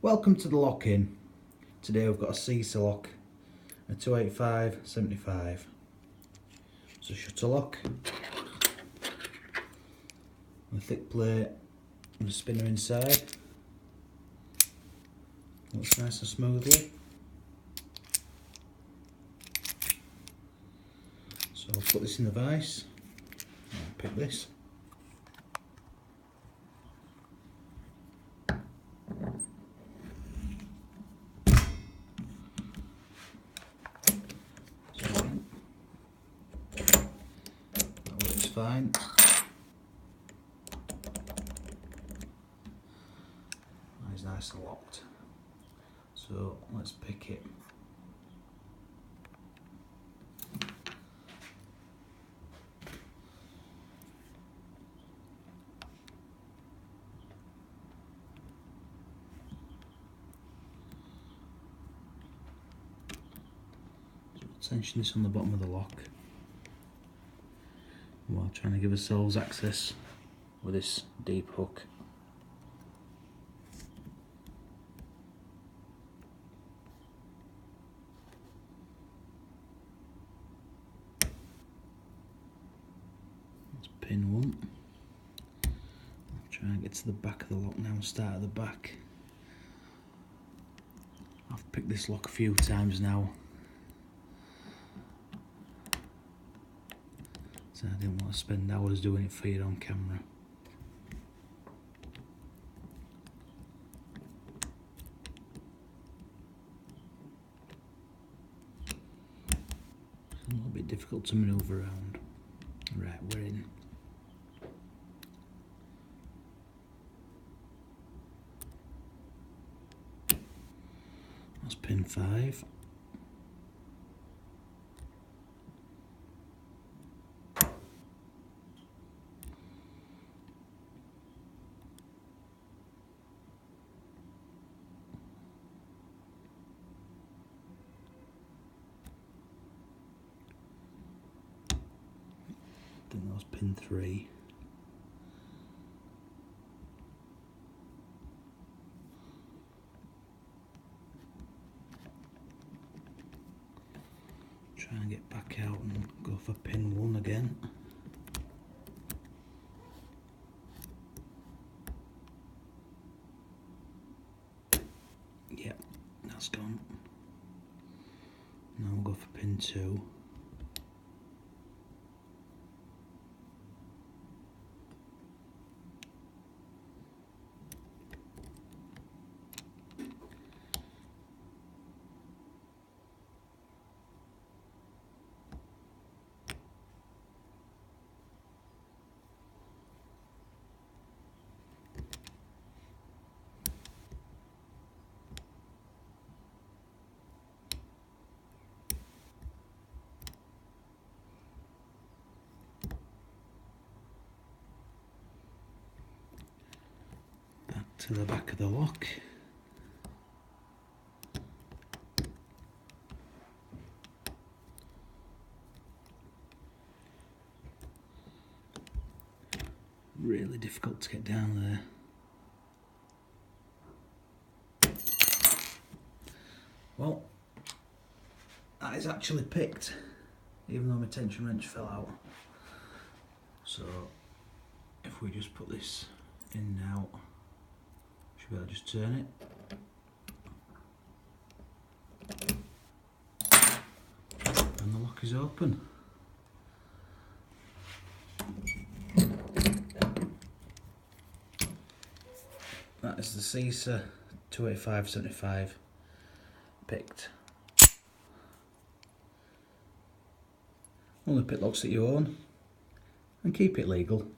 Welcome to the lock-in. Today we've got a CISA lock, a 285/75. It's a shutter lock, a thick plate and a spinner inside. Looks nice and smoothly. So I'll put this in the vise. I'll pick this. That works fine. It's nice and locked. So let's pick it. Tension this on the bottom of the lock while trying to give ourselves access with this deep hook. That's pin one. I'll try and get to the back of the lock now and start at the back. I've picked this lock a few times now, so I didn't want to spend hours doing it for you on camera. It's a little bit difficult to manoeuvre around. Right, we're in. That's pin 5. I think that was pin 3. Try and get back out and go for pin 1 again. Yep, that's gone. Now we'll go for pin 2. To the back of the lock. Really difficult to get down there. Well, that is actually picked, even though my tension wrench fell out. So if we just put this in now, should be able to just turn it, and the lock is open. That is the CISA 285/75 picked. Only pick locks that you own, and keep it legal.